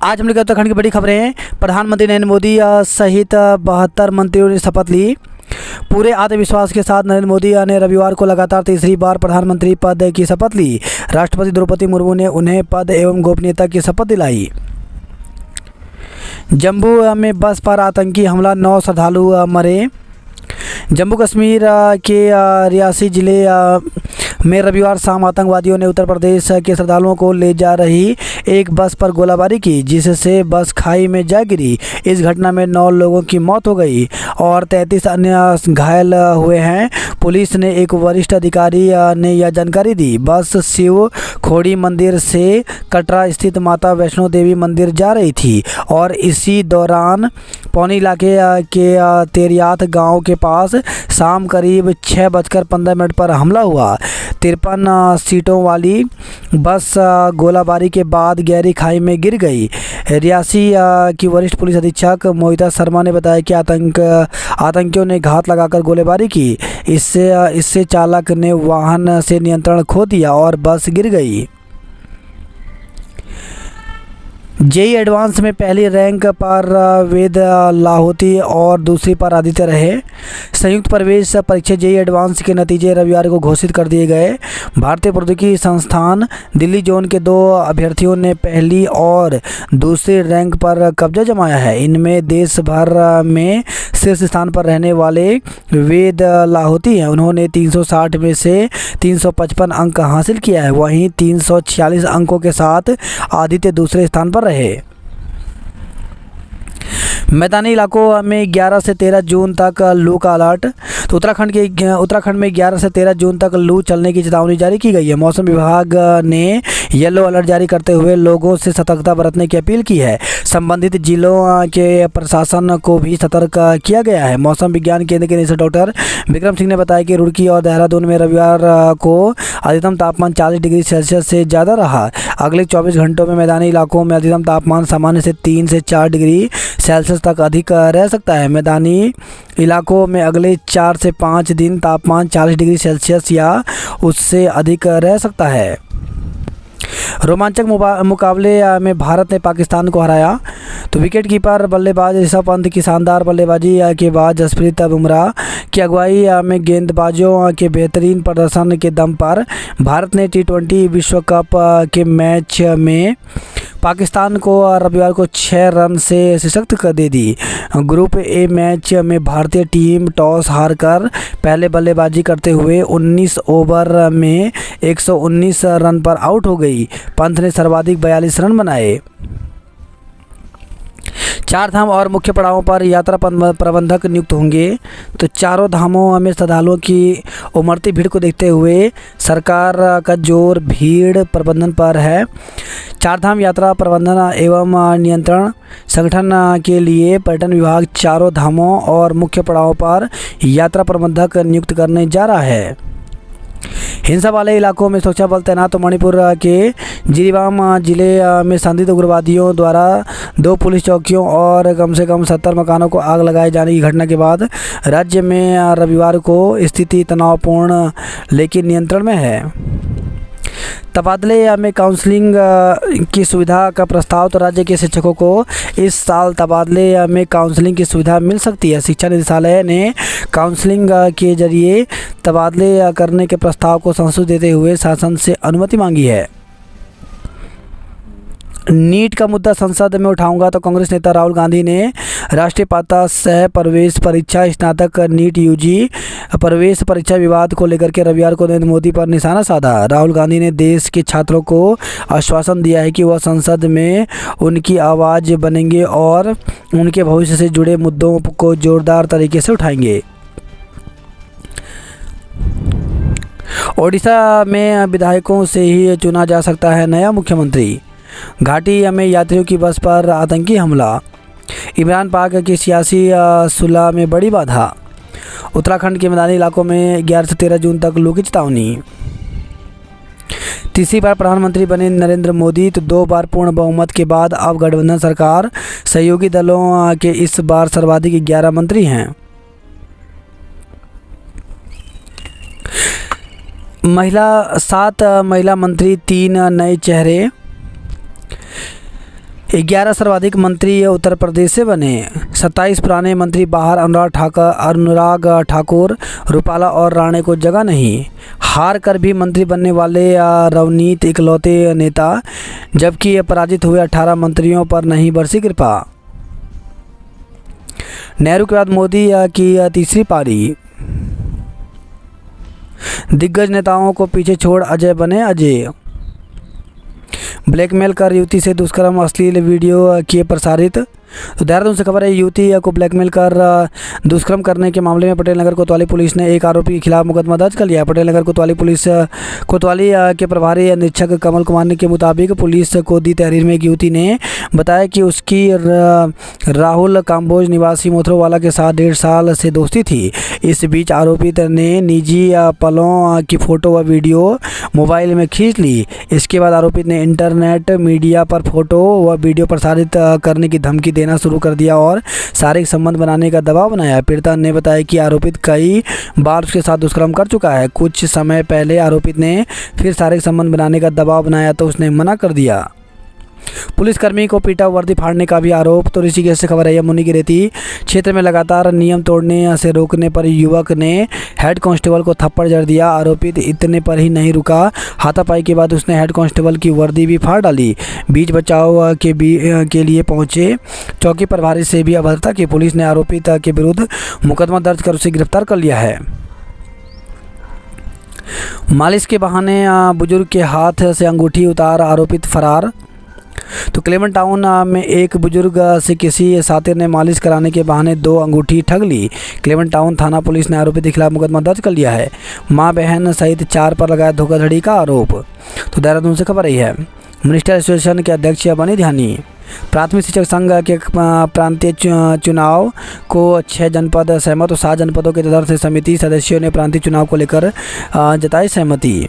आज हम लोग उत्तराखंड की बड़ी खबरें हैं। प्रधानमंत्री नरेंद्र मोदी सहित 72 मंत्रियों ने शपथ ली। पूरे आत्मविश्वास के साथ नरेंद्र मोदी ने रविवार को लगातार तीसरी बार प्रधानमंत्री पद की शपथ ली। राष्ट्रपति द्रौपदी मुर्मू ने उन्हें पद एवं गोपनीयता की शपथ दिलाई। जम्मू में बस पर आतंकी हमला, 9 श्रद्धालु मरे। जम्मू कश्मीर के रियासी जिले में रविवार शाम आतंकवादियों ने उत्तर प्रदेश के श्रद्धालुओं को ले जा रही एक बस पर गोलाबारी की, जिससे बस खाई में जा गिरी। इस घटना में 9 लोगों की मौत हो गई और 33 अन्य घायल हुए हैं। पुलिस ने एक वरिष्ठ अधिकारी ने यह जानकारी दी। बस शिव खोड़ी मंदिर से कटरा स्थित माता वैष्णो देवी मंदिर जा रही थी और इसी दौरान पौनी इलाके के तेरियात गांव के पास शाम करीब 6:15 पर हमला हुआ। 53 सीटों वाली बस गोलाबारी के बाद गहरी खाई में गिर गई। रियासी की वरिष्ठ पुलिस अधीक्षक मोहिता शर्मा ने बताया कि आतंकियों ने घात लगाकर गोलीबारी की। इससे चालक ने वाहन से नियंत्रण खो दिया और बस गिर गई। जेई एडवांस में पहली रैंक पर वेद लाहौती और दूसरी पर आदित्य रहे। संयुक्त प्रवेश परीक्षा जेई एडवांस के नतीजे रविवार को घोषित कर दिए गए। भारतीय प्रौद्योगिकी संस्थान दिल्ली जोन के 2 अभ्यर्थियों ने पहली और दूसरी रैंक पर कब्जा जमाया है। इनमें देश भर में शीर्ष स्थान पर रहने वाले वेद लाहौती हैं। उन्होंने 360 में से 355 अंक हासिल किया है। वहीं 346 अंकों के साथ आदित्य दूसरे स्थान पर रहे। मैदानी इलाकों में 11 से 13 जून तक लू का अलर्ट। तो उत्तराखंड में 11 से 13 जून तक लू चलने की चेतावनी जारी की गई है। मौसम विभाग ने येलो अलर्ट जारी करते हुए लोगों से सतर्कता बरतने की अपील की है। संबंधित जिलों के प्रशासन को भी सतर्क किया गया है। मौसम विज्ञान केंद्र के निदेशक डॉक्टर विक्रम सिंह ने बताया कि रुड़की और देहरादून में रविवार को अधिकतम तापमान 40 डिग्री सेल्सियस से ज़्यादा रहा। अगले 24 घंटों में मैदानी इलाकों में अधिकतम तापमान सामान्य से 3 से 4 डिग्री सेल्सियस तक अधिक रह सकता है। मैदानी इलाकों में अगले 4 से 5 दिन तापमान 40 डिग्री सेल्सियस या उससे अधिक रह सकता है। रोमांचक मुकाबले में भारत ने पाकिस्तान को हराया। तो विकेट कीपर बल्लेबाज ऋषभ पंत की शानदार बल्लेबाजी के बाद जसप्रीत बुमराह की अगुवाई में गेंदबाजों के बेहतरीन प्रदर्शन के दम पर भारत ने T20 विश्व कप के मैच में पाकिस्तान को रविवार को 6 रन से सशक्त कर दे दी। ग्रुप ए मैच में भारतीय टीम टॉस हारकर पहले बल्लेबाजी करते हुए 19 ओवर में 119 रन पर आउट हो गई। पंत ने सर्वाधिक 42 रन बनाए। 4 धाम और मुख्य पड़ावों पर यात्रा प्रबंधक नियुक्त होंगे। तो चारों धामों में श्रद्धालुओं की उमड़ती भीड़ को देखते हुए सरकार का जोर भीड़ प्रबंधन पर है। 4 धाम यात्रा प्रबंधन एवं नियंत्रण संगठन के लिए पर्यटन विभाग चारों धामों और मुख्य पड़ावों पर यात्रा प्रबंधक नियुक्त करने जा रहा है। हिंसा वाले इलाकों में सुरक्षा बल तैनात। मणिपुर के जिरीबाम जिले में संदिग्ध उग्रवादियों द्वारा 2 पुलिस चौकियों और कम से कम 70 मकानों को आग लगाए जाने की घटना के बाद राज्य में रविवार को स्थिति तनावपूर्ण लेकिन नियंत्रण में है। तबादले में काउंसलिंग की सुविधा का प्रस्ताव। तो राज्य के शिक्षकों को इस साल तबादले में काउंसलिंग की सुविधा मिल सकती है। शिक्षा निदेशालय ने काउंसलिंग के जरिए तबादले करने के प्रस्ताव को संशोधित देते हुए शासन से अनुमति मांगी है। नीट का मुद्दा संसद में उठाऊंगा। तो कांग्रेस नेता राहुल गांधी ने राष्ट्रीय पात्रता सह प्रवेश परीक्षा स्नातक नीट यूजी प्रवेश परीक्षा विवाद को लेकर के रविवार को नरेंद्र मोदी पर निशाना साधा। राहुल गांधी ने देश के छात्रों को आश्वासन दिया है कि वह संसद में उनकी आवाज़ बनेंगे और उनके भविष्य से जुड़े मुद्दों को जोरदार तरीके से उठाएंगे। ओडिशा में विधायकों से ही चुना जा सकता है नया मुख्यमंत्री। घाटी में यात्रियों की बस पर आतंकी हमला। इमरान पाक की सियासी सुलह में बड़ी बाधा। उत्तराखंड के मैदानी इलाकों में 11 से 13 जून तक लू की चेतावनी। तीसरी बार प्रधानमंत्री बने नरेंद्र मोदी। तो 2 बार पूर्ण बहुमत के बाद अब गठबंधन सरकार। सहयोगी दलों के इस बार सर्वाधिक 11 मंत्री हैं। 7 महिला मंत्री, 3 नए चेहरे। 11 सर्वाधिक मंत्री उत्तर प्रदेश से बने। 27 पुराने मंत्री बाहर, अनुराग ठाकुर, रूपाला और राणे को जगह नहीं। हार कर भी मंत्री बनने वाले रवनीत इकलौते नेता, जबकि पराजित हुए 18 मंत्रियों पर नहीं बरसी कृपा। नेहरू के बाद मोदी की तीसरी पारी। दिग्गज नेताओं को पीछे छोड़ अजय बने अजय। ब्लैकमेल कर युवती से दुष्कर्म अश्लील वीडियो किए प्रसारित। तो देहरादून से खबर है, युवती को ब्लैकमेल कर दुष्कर्म करने के मामले में पटेल नगर कोतवाली पुलिस ने एक आरोपी के खिलाफ मुकदमा दर्ज कर लिया है। पटेल नगर कोतवाली के प्रभारी निरीक्षक कमल कुमार के मुताबिक पुलिस को दी तहरीर में एक युवती ने बताया कि उसकी राहुल काम्बोज निवासी मोथरोवाला के साथ 1.5 साल से दोस्ती थी। इस बीच आरोपित ने निजी पलों की फ़ोटो व वीडियो मोबाइल में खींच ली। इसके बाद आरोपित ने इंटरनेट मीडिया पर फोटो व वीडियो प्रसारित करने की धमकी देना शुरू कर दिया और शारीरिक संबंध बनाने का दबाव बनाया। पीड़िता ने बताया कि आरोपित कई बार उसके साथ दुष्कर्म कर चुका है। कुछ समय पहले आरोपित ने फिर शारीरिक संबंध बनाने का दबाव बनाया तो उसने मना कर दिया। पुलिसकर्मी को पीटा, वर्दी फाड़ने का भी आरोप। तो ऋषिकेश से खबर है, यमुनी की रेती क्षेत्र में लगातार नियम तोड़ने से रोकने पर युवक ने हेड कांस्टेबल को थप्पड़ जड़ दिया। आरोपित इतने पर ही नहीं रुका, हाथापाई के बाद उसने हेड कांस्टेबल की वर्दी भी फाड़ डाली। बीच बचाव के लिए पहुंचे चौकी प्रभारी से भी अभद्रता की। पुलिस ने आरोपित के विरुद्ध मुकदमा दर्ज कर उसे गिरफ्तार कर लिया है। मालिश के बहाने बुजुर्ग के हाथ से अंगूठी उतार आरोपित फरार। तो क्लेमेंट टाउन में एक बुजुर्ग से किसी सातिर ने मालिश कराने के बहाने 2 अंगूठी ठग ली। क्लेमेंट टाउन थाना पुलिस ने आरोपी के खिलाफ मुकदमा दर्ज कर लिया है। मां बहन सहित 4 पर लगाया धोखाधड़ी का आरोप। तो देहरादून से खबर रही है, मिनिस्टर एसोसिएशन के अध्यक्ष बनी ध्यानी। प्राथमिक शिक्षक संघ के प्रांतीय चुनाव को 6 जनपद सहमत। तो 7 जनपदों के सदस्य समिति सदस्यों ने प्रांतीय चुनाव को लेकर जताई सहमति।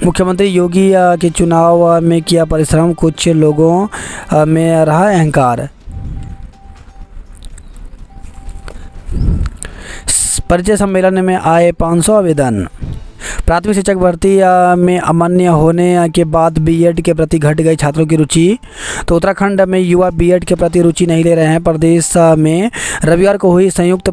मुख्यमंत्री योगी के चुनाव में किया परिश्रम, कुछ लोगों में रहा अहंकार। परिचय सम्मेलन में आए 500 आवेदन। प्राथमिक शिक्षक भर्ती में अमान्य होने के बाद बीएड के प्रति घट गई छात्रों की रुचि। तो उत्तराखंड में युवा बीएड के प्रति रुचि नहीं ले रहे हैं। प्रदेश में रविवार को हुई संयुक्त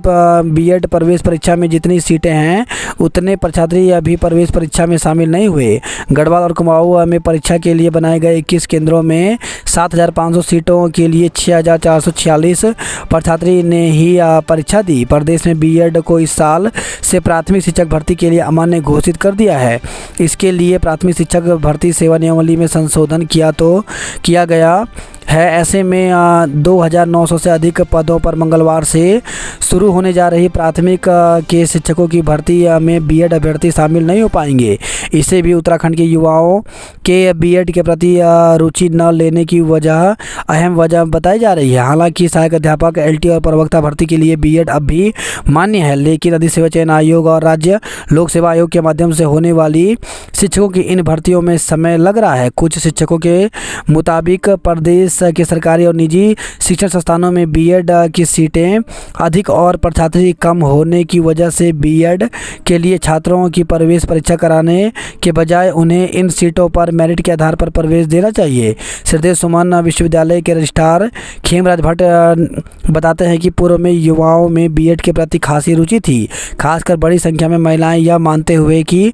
बीएड प्रवेश परीक्षा में जितनी सीटें हैं उतने परीक्षार्थी अभी प्रवेश परीक्षा में शामिल नहीं हुए। गढ़वाल और कुमाऊं में परीक्षा के लिए बनाए गए 21 केंद्रों में 7,500 सीटों के लिए 6,446 परीक्षार्थी ने ही परीक्षा दी। प्रदेश में बीएड को इस साल से प्राथमिक शिक्षक भर्ती के लिए अमान्य घोषित कर दिया है। इसके लिए प्राथमिक शिक्षक भर्ती सेवा नियमावली में संशोधन किया गया है। ऐसे में 2,900 से अधिक पदों पर मंगलवार से शुरू होने जा रही प्राथमिक के शिक्षकों की भर्ती में बीएड अभ्यर्थी शामिल नहीं हो पाएंगे। इससे भी उत्तराखंड के युवाओं के बीएड के प्रति रुचि न लेने की अहम वजह बताई जा रही है। हालांकि सहायक अध्यापक, एलटी और प्रवक्ता भर्ती के लिए बीएड अब भी मान्य है, लेकिन अधिसेवा चयन आयोग और राज्य लोक सेवा आयोग के माध्यम से होने वाली शिक्षकों की इन भर्तियों में समय लग रहा है। कुछ शिक्षकों के मुताबिक प्रदेश के सरकारी और निजी शिक्षण संस्थानों में बीएड की सीटें अधिक और परीक्षार्थी कम होने की वजह से बीएड के लिए छात्रों की प्रवेश परीक्षा कराने के बजाय उन्हें इन सीटों पर मेरिट के आधार पर प्रवेश देना चाहिए। श्रीदेव सुमन विश्वविद्यालय के रजिस्ट्रार खेमराज भट्ट बताते हैं कि पूर्व में युवाओं में बीएड के प्रति खासी रुचि थी, खासकर बड़ी संख्या में महिलाएं यह मानते हुए कि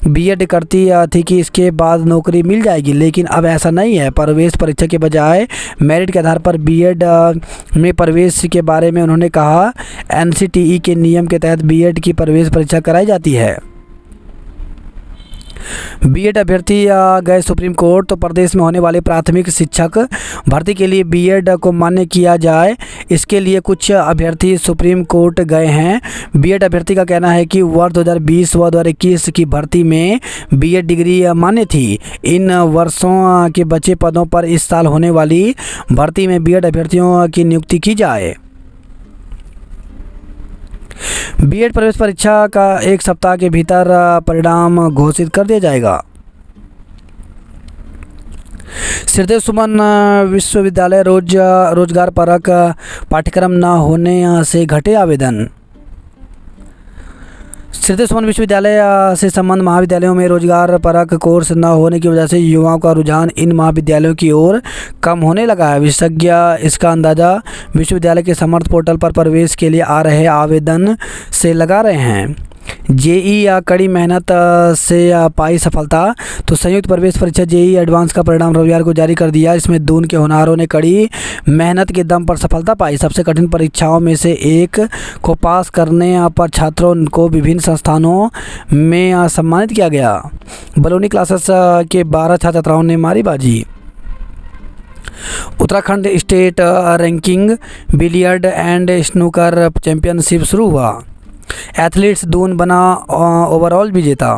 बीएड करती थी कि इसके बाद नौकरी मिल जाएगी, लेकिन अब ऐसा नहीं है। प्रवेश परीक्षा के बजाय मेरिट के आधार पर बीएड में प्रवेश के बारे में उन्होंने कहा, एनसीटीई के नियम के तहत बीएड की प्रवेश परीक्षा कराई जाती है। बीएड अभ्यर्थी गए सुप्रीम कोर्ट। तो प्रदेश में होने वाले प्राथमिक शिक्षक भर्ती के लिए बीएड को मान्य किया जाए, इसके लिए कुछ अभ्यर्थी सुप्रीम कोर्ट गए हैं। बीएड अभ्यर्थी का कहना है कि वर्ष 2020 व 2021 की भर्ती में बीएड डिग्री मान्य थी। इन वर्षों के बचे पदों पर इस साल होने वाली भर्ती में बीएड अभ्यर्थियों की नियुक्ति की जाए। बीएड प्रवेश परीक्षा का 1 सप्ताह के भीतर परिणाम घोषित कर दिया जाएगा। श्रीदेव सुमन विश्वविद्यालय रोजगार परक पाठ्यक्रम न होने से घटे आवेदन। श्रीति सुमन विश्वविद्यालय से संबंध महाविद्यालयों में रोजगार परक कोर्स न होने की वजह से युवाओं का रुझान इन महाविद्यालयों की ओर कम होने लगा है। विशेषज्ञ इसका अंदाज़ा विश्वविद्यालय के समर्थ पोर्टल पर प्रवेश के लिए आ रहे आवेदन से लगा रहे हैं। जेई या कड़ी मेहनत से पाई सफलता। तो संयुक्त प्रवेश परीक्षा जेई एडवांस का परिणाम रविवार को जारी कर दिया। इसमें दून के होनहारों ने कड़ी मेहनत के दम पर सफलता पाई। सबसे कठिन परीक्षाओं में से एक को पास करने पर छात्रों को विभिन्न संस्थानों में सम्मानित किया गया। बलूनी क्लासेस के 12 छात्र छात्राओं ने मारी बाजी। Uttarakhand state ranking billiard and snooker championship शुरू हुआ। एथलीट्स दून बना ओवरऑल विजेता।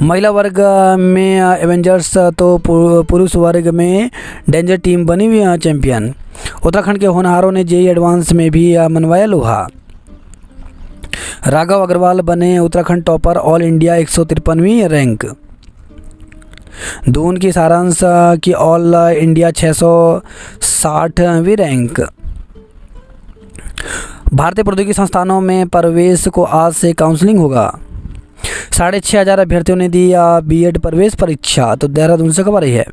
महिला वर्ग में एवेंजर्स तो पुरुष वर्ग में डेंजर टीम बनी हुई चैंपियन। उत्तराखंड के होनहारों ने जेई एडवांस में भी मनवाया लोहा। राघव अग्रवाल बने उत्तराखंड टॉपर, ऑल इंडिया 153वीं रैंक। दून की सारांश की ऑल इंडिया 660वीं रैंक। भारतीय प्रौद्योगिकी संस्थानों में प्रवेश को आज से काउंसलिंग होगा। 6,500 अभ्यर्थियों ने दी बीएड प्रवेश परीक्षा। तो देहरादून से खबर है।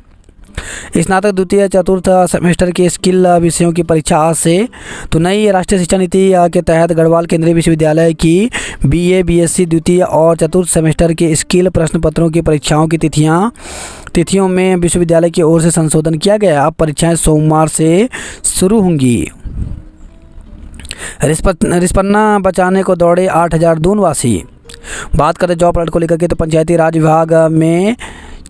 स्नातक द्वितीय चतुर्थ सेमेस्टर के स्किल विषयों की परीक्षा आज से। तो नई राष्ट्रीय शिक्षा नीति के तहत गढ़वाल केंद्रीय विश्वविद्यालय की बीए बीएससी द्वितीय और चतुर्थ सेमेस्टर के स्किल प्रश्न पत्रों की परीक्षाओं की तिथियों में विश्वविद्यालय की ओर से संशोधन किया गया। अब परीक्षाएं सोमवार से शुरू होंगी। रिस्पन्ना बचाने को दौड़े 8,000 दूनवासी। बात करें जॉब अलर्ट को लेकर के, तो पंचायती राज विभाग में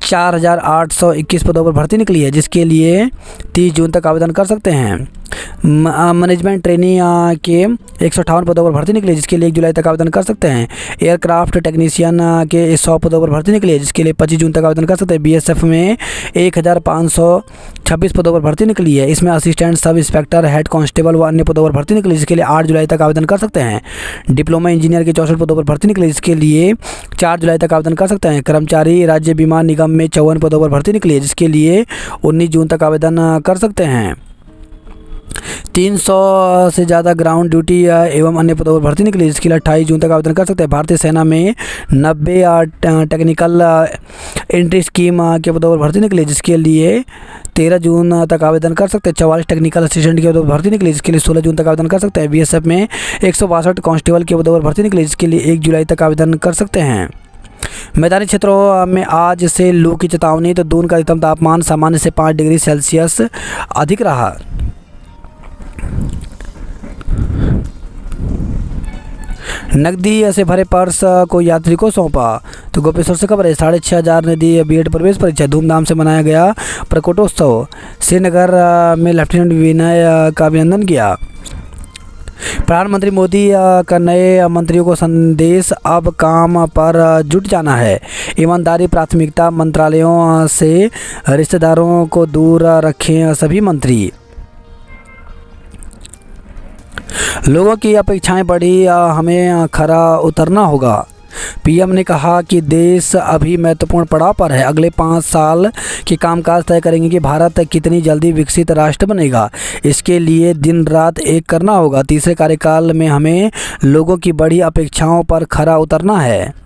4,821 पदों पर भर्ती निकली है, जिसके लिए 30 जून तक आवेदन कर सकते हैं। मैनेजमेंट ट्रेनी के 158 पदों पर भर्ती निकली है, जिसके लिए 1 जुलाई तक आवेदन कर सकते हैं। एयरक्राफ्ट टेक्नीशियन के 100 पदों पर भर्ती निकली है, जिसके लिए 25 जून तक आवेदन कर सकते हैं। बीएसएफ में 1,526 पदों पर भर्ती निकली है। इसमें assistant sub inspector, head constable व अन्य पदों पर भर्ती निकली, जिसके लिए 8 जुलाई तक आवेदन कर सकते हैं। डिप्लोमा इंजीनियर के 64 पदों पर भर्ती निकली, जिसके लिए 4 जुलाई तक आवेदन कर सकते हैं। कर्मचारी राज्य बीमा निगम में 54 पदों पर भर्ती निकली है, जिसके लिए 19 जून तक आवेदन कर सकते हैं। 300 से ज़्यादा ग्राउंड ड्यूटी एवं अन्य पदों पर भर्ती निकली, जिसके लिए 28 जून तक आवेदन कर सकते हैं। भारतीय सेना में 90 टेक्निकल एंट्री स्कीम के पदों पर भर्ती निकली, जिसके लिए 13 जून तक आवेदन कर सकते हैं। 44 टेक्निकल असिस्टेंट के पदों पर भर्ती निकली, जिसके लिए 16 जून तक आवेदन कर सकते हैं। बीएसएफ में 162 कांस्टेबल के पदों पर भर्ती निकली, जिसके लिए 1 जुलाई तक आवेदन कर सकते हैं। मैदानी क्षेत्रों में आज से लू की चेतावनी। तो दून का अधिकतम तापमान सामान्य से 5 डिग्री सेल्सियस अधिक रहा। नकदी से भरे पर्स को यात्री को सौंपा। तो गोपेश्वर से खबर है। 6,500 ने दी बीएड प्रवेश परीक्षा। धूमधाम से मनाया गया प्रकोटोत्सव। श्रीनगर में लेफ्टिनेंट विनय का अभिनंदन किया। प्रधानमंत्री मोदी का नए मंत्रियों को संदेश, अब काम पर जुट जाना है। ईमानदारी प्राथमिकता, मंत्रालयों से रिश्तेदारों को दूर रखें सभी मंत्री। लोगों की अपेक्षाएं बढ़ी, हमें खरा उतरना होगा। पीएम ने कहा कि देश अभी महत्वपूर्ण पड़ाव पर है। अगले 5 साल के कामकाज तय करेंगे कि भारत कितनी जल्दी विकसित राष्ट्र बनेगा। इसके लिए दिन रात एक करना होगा। तीसरे कार्यकाल में हमें लोगों की बड़ी अपेक्षाओं पर खरा उतरना है।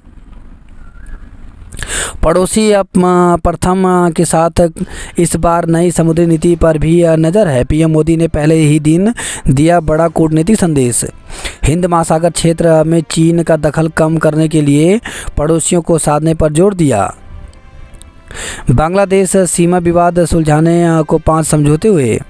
पड़ोसी प्रथम के साथ इस बार नई समुद्री नीति पर भी नज़र है। पीएम मोदी ने पहले ही दिन दिया बड़ा कूटनीतिक संदेश। हिंद महासागर क्षेत्र में चीन का दखल कम करने के लिए पड़ोसियों को साधने पर जोर दिया। बांग्लादेश सीमा विवाद सुलझाने को 5 समझौते हुए।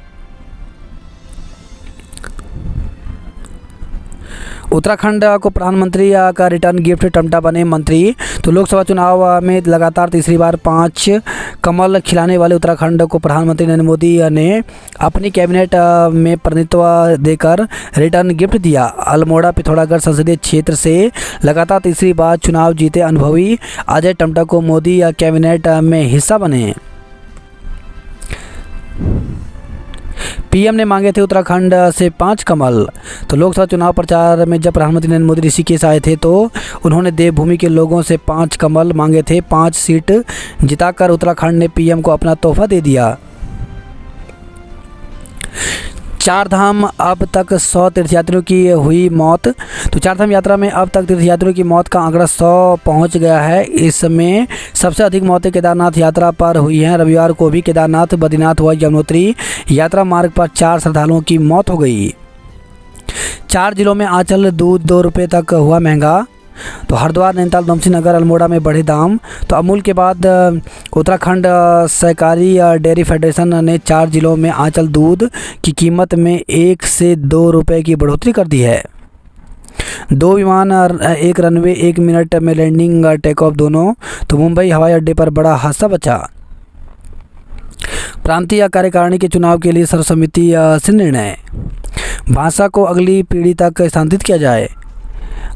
उत्तराखंड को प्रधानमंत्री का रिटर्न गिफ्ट, टमटा बने मंत्री। तो लोकसभा चुनाव में लगातार तीसरी बार 5 कमल खिलाने वाले उत्तराखंड को प्रधानमंत्री नरेंद्र मोदी ने अपनी कैबिनेट में प्रतिनिधित्व देकर रिटर्न गिफ्ट दिया। अल्मोड़ा पिथौरागढ़ संसदीय क्षेत्र से लगातार तीसरी बार चुनाव जीते अनुभवी अजय टमटा को मोदी कैबिनेट में हिस्सा बने। पीएम ने मांगे थे उत्तराखंड से 5 कमल। तो लोकसभा चुनाव प्रचार में जब प्रधानमंत्री नरेंद्र मोदी ऋषिकेश आए थे तो उन्होंने देवभूमि के लोगों से 5 कमल मांगे थे। 5 सीट जिताकर उत्तराखंड ने पीएम को अपना तोहफा दे दिया। चार धाम अब तक 100 तीर्थयात्रियों की हुई मौत। तो चार धाम यात्रा में अब तक तीर्थयात्रियों की मौत का आंकड़ा 100 पहुंच गया है। इसमें सबसे अधिक मौतें केदारनाथ यात्रा पर हुई हैं। रविवार को भी केदारनाथ, बद्रीनाथ व यमुनोत्री यात्रा मार्ग पर 4 श्रद्धालुओं की मौत हो गई। 4 जिलों में आंचल दूध 2 रुपये तक हुआ महंगा। तो हरिद्वार, नैनीताल, उधमसिंह नगर, अल्मोड़ा में बढ़े दाम। तो अमूल के बाद उत्तराखंड सहकारी डेयरी फेडरेशन ने 4 जिलों में आंचल दूध की कीमत में 1 से 2 रुपये की बढ़ोतरी कर दी है। 2 विमान, 1 रनवे, 1 मिनट में लैंडिंग टेक ऑफ दोनों। तो मुंबई हवाई अड्डे पर बड़ा हादसा बचा। प्रांतीय कार्यकारिणी के चुनाव के लिए सर्वसम्मति से निर्णय। भाषा को अगली पीढ़ी तक स्थानांतरित किया जाए।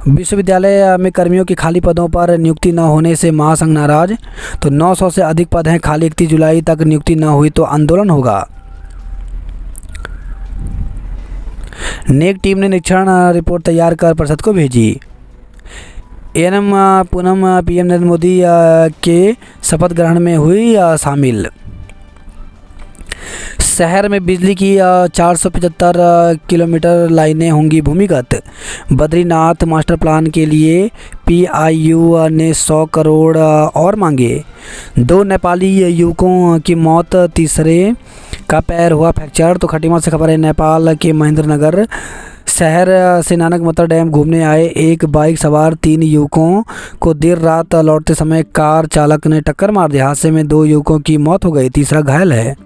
विश्वविद्यालय में कर्मियों के खाली पदों पर नियुक्ति न होने से महासंघ नाराज। तो 900 से अधिक पद हैं खाली, 31 जुलाई तक नियुक्ति न हुई तो आंदोलन होगा। नेक टीम ने निरीक्षण रिपोर्ट तैयार कर परिषद को भेजी। एएनएम पूनम पीएम नरेंद्र मोदी के शपथ ग्रहण में हुई शामिल। शहर में बिजली की 475 किलोमीटर लाइनें होंगी भूमिगत। बद्रीनाथ मास्टर प्लान के लिए पीआईयू ने 100 करोड़ और मांगे। 2 नेपाली युवकों की मौत, तीसरे का पैर हुआ फ्रैक्चर। तो खटीमा से खबर है, नेपाल के महेंद्रनगर शहर से नानकमत्ता डैम घूमने आए एक बाइक सवार 3 युवकों को देर रात लौटते समय कार चालक ने टक्कर मार दी। हादसे में 2 युवकों की मौत हो गई, तीसरा घायल है।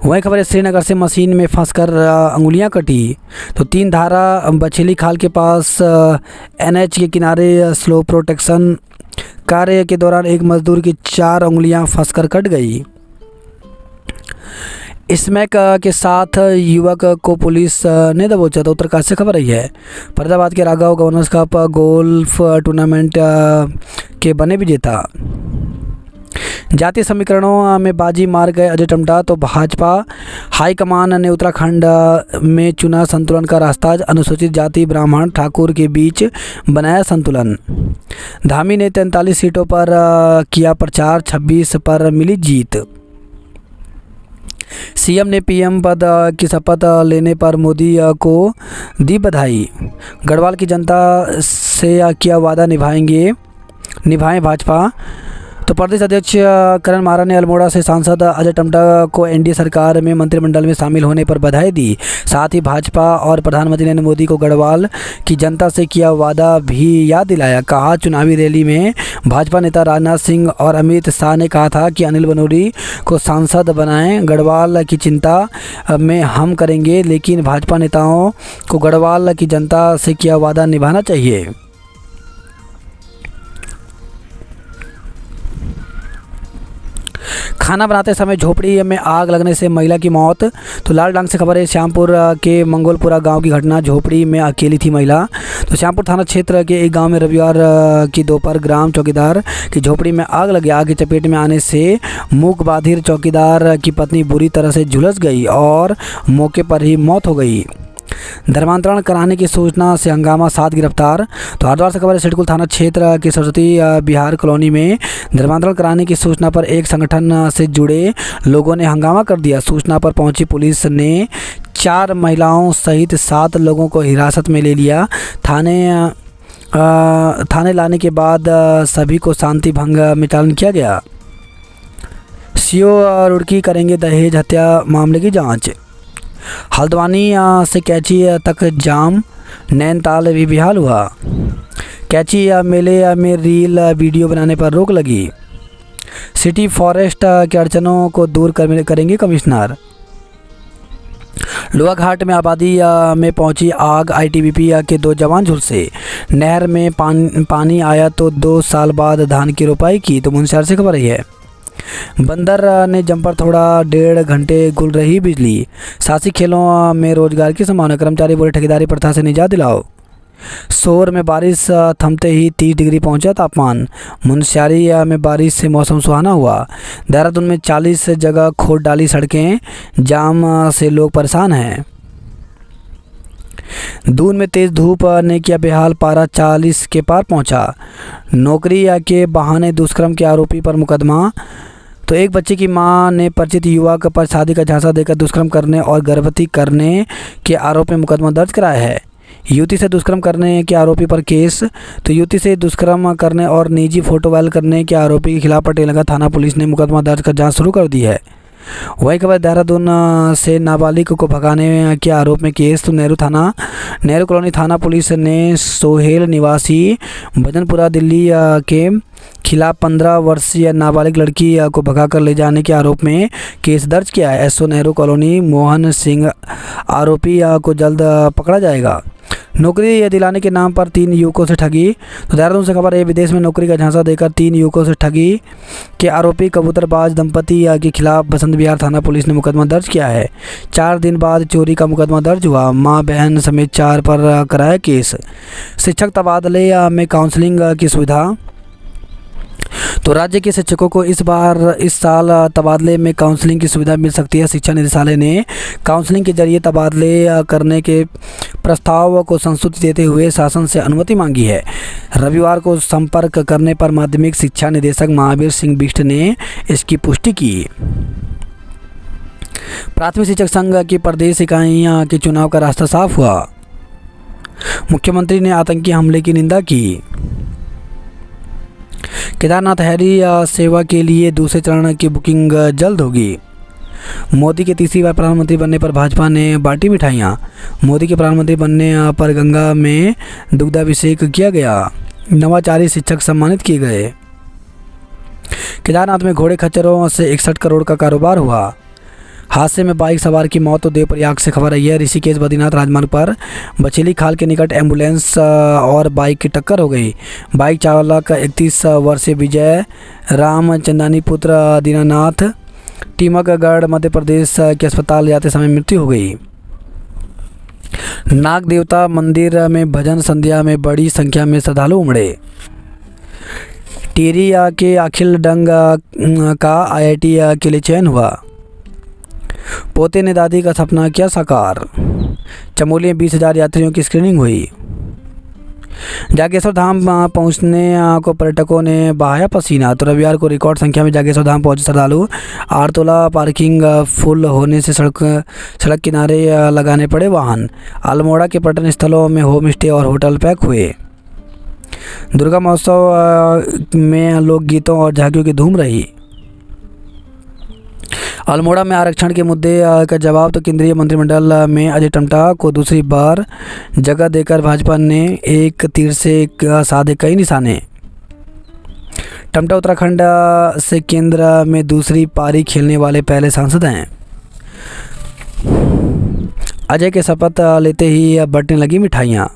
वहीं खबर है, श्रीनगर से मशीन में फंसकर अंगुलियां कटी। तो 3 धारा बछेली खाल के पास एनएच के किनारे स्लो प्रोटेक्शन कार्य के दौरान एक मजदूर की 4 अंगुलियां फंसकर कट गई। स्मैक के साथ युवक को पुलिस ने दबोचा। तो उत्तरकाशी से खबर रही है, फरीदाबाद के Raghav governors cup golf tournament के बने विजेता। जातीय समीकरणों में बाजी मार गए अजय टम्टा। तो भाजपा हाईकमान ने उत्तराखंड में चुना संतुलन का रास्ता। अनुसूचित जाति, ब्राह्मण, ठाकुर के बीच बनाया संतुलन। धामी ने 43 सीटों पर किया प्रचार, 26 पर मिली जीत। सीएम ने पीएम पद की शपथ लेने पर मोदी को दी बधाई। गढ़वाल की जनता से किया वादा निभाएं भाजपा। तो प्रदेश अध्यक्ष करण मारा ने अल्मोड़ा से सांसद अजय टम्टा को एनडीए सरकार में मंत्रिमंडल में शामिल होने पर बधाई दी। साथ ही भाजपा और प्रधानमंत्री नरेंद्र मोदी को गढ़वाल की जनता से किया वादा भी याद दिलाया। कहा, चुनावी रैली में भाजपा नेता राजनाथ सिंह और अमित शाह ने कहा था कि अनिल बनूरी को सांसद बनाएं। गढ़वाल की चिंता में हम करेंगे, लेकिन भाजपा नेताओं को गढ़वाल की जनता से किया वादा निभाना चाहिए। खाना बनाते समय झोपड़ी में आग लगने से महिला की मौत। तो लालडांग से खबर है, श्यामपुर के मंगोलपुरा गांव की घटना। झोपड़ी में अकेली थी महिला। तो श्यामपुर थाना क्षेत्र के एक गांव में रविवार की दोपहर ग्राम चौकीदार की झोपड़ी में आग लगी। आग की चपेट में आने से मूक बाधिर चौकीदार की पत्नी बुरी तरह से झुलस गई और मौके पर ही मौत हो गई। धर्मांतरण कराने की सूचना से हंगामा, 7 गिरफ्तार। तो हरिद्वार से खबर है, सिडकुल थाना क्षेत्र के सरस्वती बिहार कॉलोनी में धर्मांतरण कराने की सूचना पर एक संगठन से जुड़े लोगों ने हंगामा कर दिया। सूचना पर पहुंची पुलिस ने 4 महिलाओं सहित 7 लोगों को हिरासत में ले लिया। थाने लाने के बाद सभी को शांति भंग में चालान किया गया। सीओ रुड़की करेंगे दहेज हत्या मामले की जांच। हल्द्वानी से कैची तक जाम, नैनीताल भी बेहाल हुआ। कैची मेले में रील वीडियो बनाने पर रोक लगी। सिटी फॉरेस्ट के अड़चनों को दूर करेंगे कमिश्नर। लोहाघाट में आबादी में पहुंची आग, आईटीबीपी के 2 जवान झुलसे। नहर में पानी आया तो 2 साल बाद धान की रोपाई की। तो मुंशहर से खबर रही है, बंदर ने जंपर थोड़ा, 1.5 घंटे गुल रही बिजली। साहसिक खेलों में रोजगार की संभावना, कर्मचारी बोले ठेकेदारी प्रथा से निजात दिलाओ। शोर में बारिश थमते ही 30 डिग्री पहुंचा तापमान। मुनस्यारी में बारिश से मौसम सुहाना हुआ। देहरादून में 40 जगह खोद डाली सड़कें, जाम से लोग परेशान हैं। दून में तेज धूप ने किया बेहाल, पारा 40 के पार पहुंचा। नौकरी के बहाने दुष्कर्म के आरोपी पर मुकदमा। तो एक बच्चे की मां ने परिचित युवक पर शादी का झांसा देकर दुष्कर्म करने और गर्भवती करने के आरोप में मुकदमा दर्ज कराया है। युवती से दुष्कर्म करने के आरोपी पर केस। तो युवती से दुष्कर्म करने और निजी फोटो वायरल करने के आरोपी के खिलाफ पटेलनगर थाना पुलिस ने मुकदमा दर्ज कर जांच शुरू कर दी है। वही खबर देहरादून से नाबालिग को भगाने के आरोप में केस। तो नेहरू कॉलोनी थाना पुलिस ने सोहेल निवासी भजनपुरा दिल्ली के खिलाफ 15 वर्षीय नाबालिग लड़की को भगाकर ले जाने के आरोप में केस दर्ज किया है। एसओ नेहरू कॉलोनी मोहन सिंह आरोपी को जल्द पकड़ा जाएगा। नौकरी दिलाने के नाम पर 3 युवकों से ठगी। तो देहरादून से खबर है, विदेश में नौकरी का झांसा देकर 3 युवकों से ठगी के आरोपी कबूतरबाज दंपति के खिलाफ बसंत विहार थाना पुलिस ने मुकदमा दर्ज किया है। 4 दिन बाद चोरी का मुकदमा दर्ज हुआ। मां बहन समेत 4 पर कराया केस। शिक्षक तबादले में काउंसलिंग की सुविधा। तो राज्य के शिक्षकों को इस साल तबादले में काउंसलिंग की सुविधा मिल सकती है। शिक्षा निदेशालय ने काउंसलिंग के जरिए तबादले करने के प्रस्ताव को संस्तुति देते हुए शासन से अनुमति मांगी है। रविवार को संपर्क करने पर माध्यमिक शिक्षा निदेशक महावीर सिंह बिष्ट ने इसकी पुष्टि की। प्राथमिक शिक्षक संघ की प्रदेश इकाइयां के चुनाव का रास्ता साफ हुआ। मुख्यमंत्री ने आतंकी हमले की निंदा की। केदारनाथ हैरी सेवा के लिए दूसरे चरण की बुकिंग जल्द होगी। मोदी के तीसरी बार प्रधानमंत्री बनने पर भाजपा ने बांटी मिठाइयाँ। मोदी के प्रधानमंत्री बनने पर गंगा में दुग्धाभिषेक किया गया। नवाचारी शिक्षक सम्मानित किए गए। केदारनाथ में घोड़े खच्चरों से 61 करोड़ का कारोबार हुआ। हादसे में बाइक सवार की मौत। तो देवप्रयाग से खबर आई है, ऋषिकेश बद्रीनाथ राजमार्ग पर बचेली खाल के निकट एम्बुलेंस और बाइक की टक्कर हो गई। बाइक चालक 31 वर्षीय विजय राम चंदानी पुत्र दीनानाथ टीमकगढ़ मध्य प्रदेश के अस्पताल जाते समय मृत्यु हो गई। नाग देवता मंदिर में भजन संध्या में बड़ी संख्या में श्रद्धालु उमड़े। टिहरी के अखिल डंग का IIT के लिए चयन हुआ। पोते ने दादी का सपना किया साकार। चमोली में 20,000 यात्रियों की स्क्रीनिंग हुई। जागेश्वर धाम पहुंचने को पर्यटकों ने बहाया पसीना। तो रविवार को रिकॉर्ड संख्या में जागेश्वर धाम पहुंचे श्रद्धालु। आरतोला पार्किंग फुल होने से सड़क किनारे लगाने पड़े वाहन। अल्मोड़ा के पर्यटन स्थलों में होम स्टे और होटल पैक हुए। दुर्गा महोत्सव में लोकगीतों और झांकियों की धूम रही। अल्मोड़ा में आरक्षण के मुद्दे का जवाब। तो केंद्रीय मंत्रिमंडल में अजय टम्टा को दूसरी बार जगह देकर भाजपा ने एक तीर से साधे कई निशाने। टम्टा उत्तराखंड से केंद्र में दूसरी पारी खेलने वाले पहले सांसद हैं। अजय के शपथ लेते ही बंटने लगी मिठाइयाँ।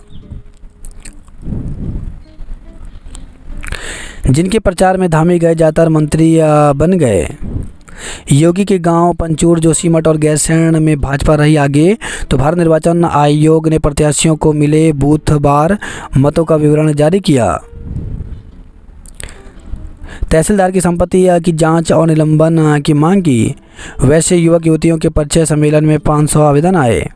जिनके प्रचार में धामी गए ज्यादातर मंत्री बन गए। योगी के गांव पंचूर जोशीमठ और गैरसैंण में भाजपा रही आगे। तो भारत निर्वाचन आयोग ने प्रत्याशियों को मिले बूथवार मतों का विवरण जारी किया। तहसीलदार की संपत्ति की जांच और निलंबन की मांग की। वैसे युवक युवतियों के परिचय सम्मेलन में 500 आवेदन आए।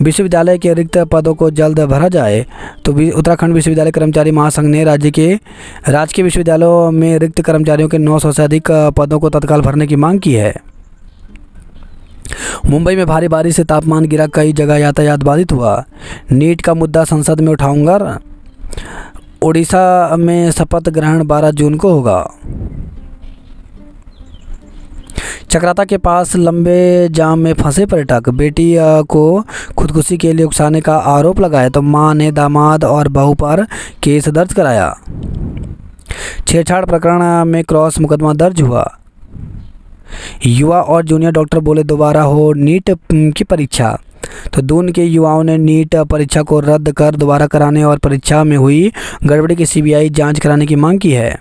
विश्वविद्यालय के रिक्त पदों को जल्द भरा जाए। तो उत्तराखंड विश्वविद्यालय कर्मचारी महासंघ ने राजकीय विश्वविद्यालयों में रिक्त कर्मचारियों के 900 से अधिक पदों को तत्काल भरने की मांग की है। मुंबई में भारी बारिश से तापमान गिरा, कई जगह यातायात बाधित हुआ। नीट का मुद्दा संसद में उठाऊंगा। उड़ीसा में शपथ ग्रहण 12 जून को होगा। चक्राता के पास लंबे जाम में फंसे पर्यटक। बेटी को खुदकुशी के लिए उकसाने का आरोप लगाया। तो मां ने दामाद और बहू पर केस दर्ज कराया। छेड़छाड़ प्रकरण में क्रॉस मुकदमा दर्ज हुआ। युवा और जूनियर डॉक्टर बोले दोबारा हो नीट की परीक्षा। तो दून के युवाओं ने नीट परीक्षा को रद्द कर दोबारा कराने और परीक्षा में हुई गड़बड़ी की CBI जांच कराने की मांग की है।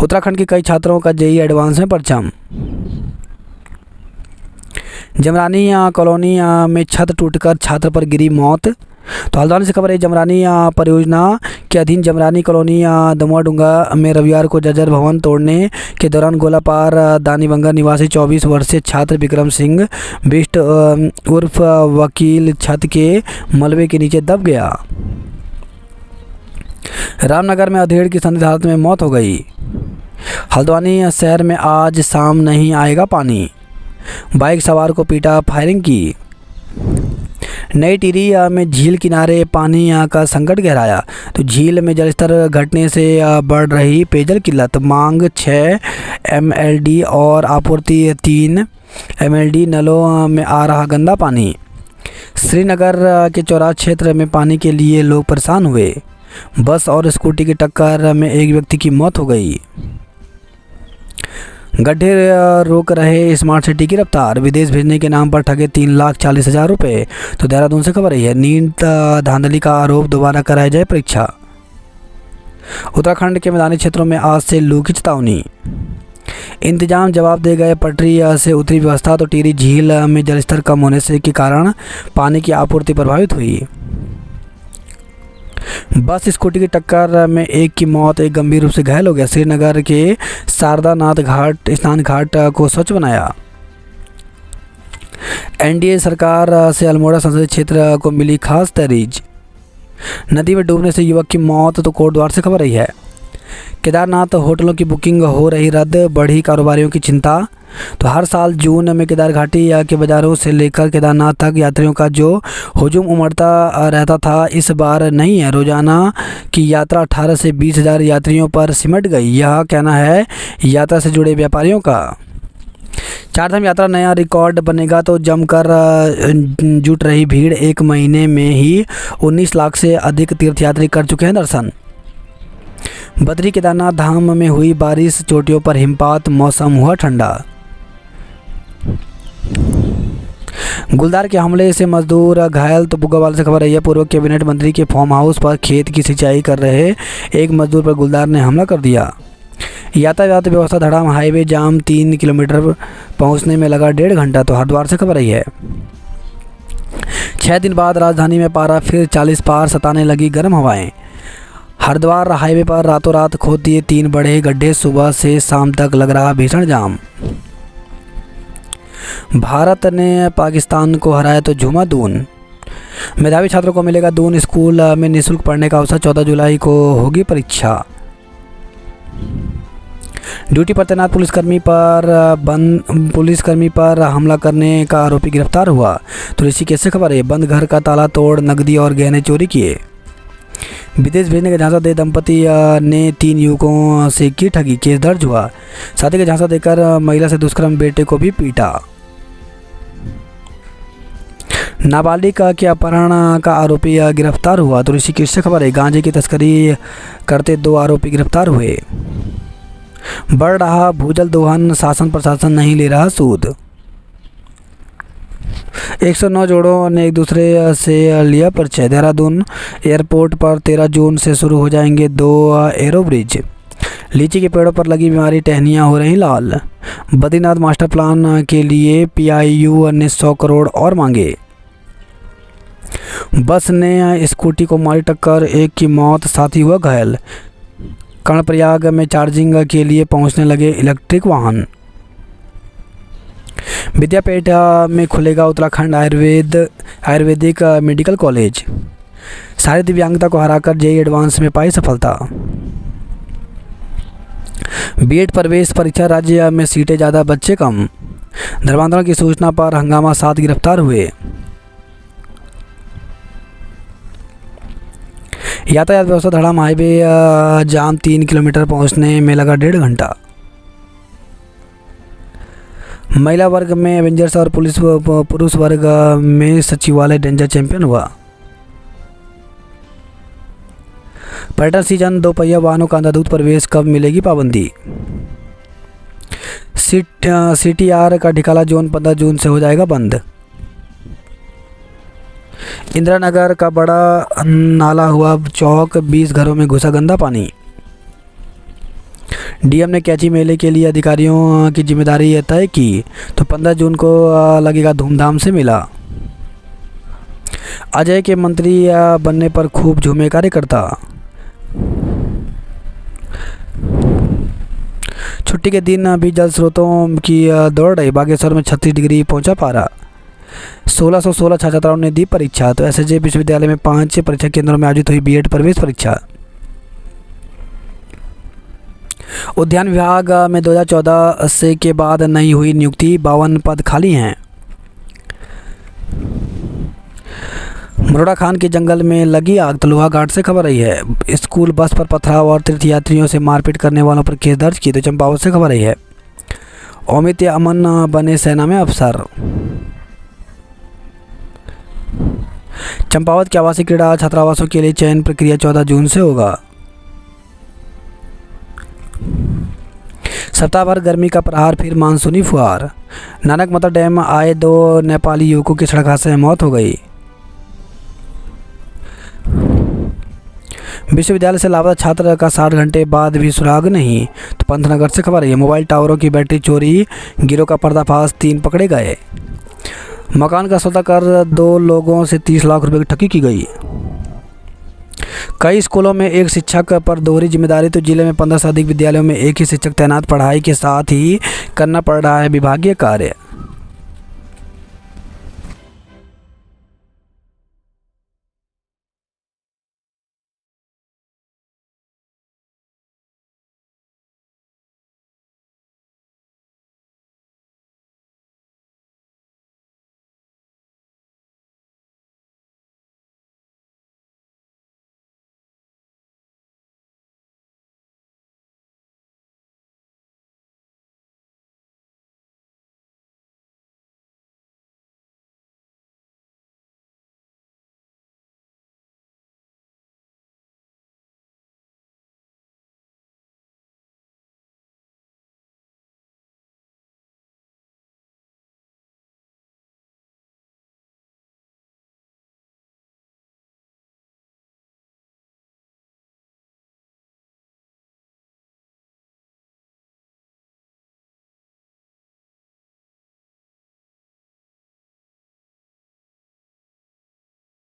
उत्तराखंड के कई छात्रों का JEE एडवांस में परचम। जमरानी कॉलोनी में छत टूटकर छात्र पर गिरी मौत। तो हल्द्वानी से खबर है, जमरानी परियोजना के अधीन जमरानी कॉलोनी दमुआडुंगा में रविवार को जर्जर भवन तोड़ने के दौरान गोलापार दानीबंगा निवासी 24 वर्षीय छात्र विक्रम सिंह बिष्ट उर्फ वकील छत के मलबे के नीचे दब गया। रामनगर में अधेड़ की संदिग्ध हालत में मौत हो गई। हल्द्वानी शहर में आज शाम नहीं आएगा पानी, बाइक सवार को पीटा, फायरिंग की। नई टिहरी में झील किनारे पानी का संकट गहराया, तो झील में जलस्तर घटने से बढ़ रही पेयजल किल्लत, मांग 6 MLD और आपूर्ति 3 MLD, नलों में आ रहा गंदा पानी। श्रीनगर के चौराहा क्षेत्र में पानी के लिए लोग परेशान हुए, बस और स्कूटी की टक्कर में एक व्यक्ति की मौत हो गई। गड्ढे रोक रहे स्मार्ट सिटी की रफ्तार, विदेश भेजने के नाम पर ठगे 3,40,000 रुपये। तो देहरादून से खबर है, नीट धांधली का आरोप, दोबारा कराई जाए परीक्षा। उत्तराखंड के मैदानी क्षेत्रों में आज से लू की चेतावनी, इंतजाम जवाब दे गए, पटरी से उतरी व्यवस्था। तो टिहरी झील में जलस्तर कम होने से के कारण पानी की आपूर्ति प्रभावित हुई। बस स्कूटी की टक्कर में एक की मौत, एक गंभीर रूप से घायल हो गया। श्रीनगर के शारदानाथ घाट स्नान घाट को स्वच्छ बनाया। NDA सरकार से अल्मोड़ा संसदीय क्षेत्र को मिली खास तरजीह, नदी में डूबने से युवक की मौत। तो कोटद्वार से खबर रही है, केदारनाथ होटलों की बुकिंग हो रही रद्द, बढ़ी कारोबारियों की चिंता। तो हर साल जून में केदार घाटी के बाज़ारों से लेकर केदारनाथ तक यात्रियों का जो हुजूम उमड़ता रहता था, इस बार नहीं है। रोजाना की यात्रा 18 से 20,000 यात्रियों पर सिमट गई, यह कहना है यात्रा से जुड़े व्यापारियों का। चारधाम यात्रा नया रिकॉर्ड बनेगा, तो जमकर जुट रही भीड़, एक महीने में ही 19 लाख से अधिक तीर्थयात्री कर चुके हैं दर्शन। बद्री केदारनाथ धाम में हुई बारिश, चोटियों पर हिमपात, मौसम हुआ ठंडा। गुलदार के हमले से मजदूर घायल। तो बुग्गावाल से खबर रही है, पूर्व कैबिनेट मंत्री के फार्म हाउस पर खेत की सिंचाई कर रहे एक मजदूर पर गुलदार ने हमला कर दिया। यातायात व्यवस्था धड़ाम, हाईवे जाम, 3 किलोमीटर पहुंचने में लगा 1.5 घंटा। तो हरिद्वार से खबर रही है, 6 दिन बाद राजधानी में पारा फिर 40 पार, सताने लगी गर्म हवाएं। हरिद्वार हाईवे पर रातों रात खोद दिए 3 बड़े गड्ढे, सुबह से शाम तक लग रहा भीषण जाम। भारत ने पाकिस्तान को हराया, तो झूमा दून। मेधावी छात्रों को मिलेगा दून स्कूल में निःशुल्क पढ़ने का अवसर, 14 जुलाई को होगी परीक्षा। ड्यूटी पर तैनात पुलिसकर्मी पर हमला करने का आरोपी गिरफ्तार हुआ। तो ऋषिकेश से खबर है, बंद घर का ताला तोड़ नकदी और गहने चोरी किए। विदेश भेजने का झांसा दे दंपति ने 3 युवकों से की ठगी, केस दर्ज हुआ। शादी का झांसा देकर महिला से दुष्कर्म, बेटे को भी पीटा। नाबालिग के अपहरण का आरोपी गिरफ्तार हुआ। तो ऋषिकेश से खबर है, गांजे की तस्करी करते 2 आरोपी गिरफ्तार हुए। बढ़ रहा भूजल दोहन, शासन प्रशासन नहीं ले रहा सूद। 109 जोड़ों ने एक दूसरे से लिया परिचय। देहरादून एयरपोर्ट पर 13 जून से शुरू हो जाएंगे 2 एरो ब्रिज। लीची के पेड़ों पर लगी बीमारी, टहनियाँ हो रही लाल। बद्रीनाथ मास्टर प्लान के लिए PIU ने 100 करोड़ और मांगे। बस ने स्कूटी को मारी टक्कर, एक की मौत, साथी हुआ घायल। कर्णप्रयाग में चार्जिंग के लिए पहुंचने लगे इलेक्ट्रिक वाहन। विद्यापीठ में खुलेगा उत्तराखंड आयुर्वेदिक मेडिकल कॉलेज। सारी दिव्यांगता को हराकर JEE एडवांस में पाई सफलता। B.Ed प्रवेश परीक्षा, राज्य में सीटें ज़्यादा बच्चे कम। धर्मांतरण की सूचना पर हंगामा, 7 गिरफ्तार हुए। यातायात व्यवस्था धड़ाम, हाईवे जाम, 3 किलोमीटर पहुंचने में लगा 1.5 घंटा। महिला वर्ग में एवेंजर्स और पुरुष वर्ग में सचिवालय डेंजर चैंपियन हुआ। पर्यटन सीजन, 2 पहिया वाहनों का अंधाधुंध प्रवेश, कब मिलेगी पाबंदी। CTR का ढिकाला जोन 15 जून से हो जाएगा बंद। इंदिरा नगर का बड़ा नाला हुआ चौक, 20 घरों में घुसा गंदा पानी। DM ने कैंची मेले के लिए अधिकारियों की जिम्मेदारी तय की। तो 15 जून को लगेगा धूमधाम से मेला। अजय के मंत्री बनने पर खूब झूमे कार्यकर्ता। छुट्टी के दिन भी जल स्रोतों की दौड़ रही, बागेश्वर में 36 डिग्री पहुंचा पारा। 1616 छात्र छात्राओं ने दी परीक्षा। तो SSJ विश्वविद्यालय में 5 परीक्षा केंद्रों में आयोजित हुई B.Ed प्रवेश परीक्षा। उद्यान विभाग में 2014 से के बाद नहीं हुई नियुक्ति, 52 पद खाली हैं। मरोड़ा खान के जंगल में लगी आग, तो लोहा घाट से खबर आई है। स्कूल बस पर पथराव और तीर्थयात्रियों से मारपीट करने वालों पर केस दर्ज की, तो चंपावत से खबर आई है। अमित अमन बने सेना में अफसर। चंपावत के आवासीय क्रीड़ा छात्रावासों के लिए चयन प्रक्रिया 14 जून से होगा। सप्ताह भर गर्मी का प्रहार, फिर मानसूनी फुहार। नानकमता डैम आए 2 नेपाली युवकों की सड़क हादसे में मौत हो गई। विश्वविद्यालय से लापता छात्र का 60 घंटे बाद भी सुराग नहीं, तो पंतनगर से खबर है। मोबाइल टावरों की बैटरी चोरी, गिरोह का पर्दाफाश, 3 पकड़े गए। मकान का सौदा कर 2 लोगों से 30 लाख रुपए की ठगी की गई। कई स्कूलों में एक शिक्षक पर दोहरी जिम्मेदारी, तो जिले में 15 से अधिक विद्यालयों में एक ही शिक्षक तैनात, पढ़ाई के साथ ही करना पड़ रहा है विभागीय कार्य।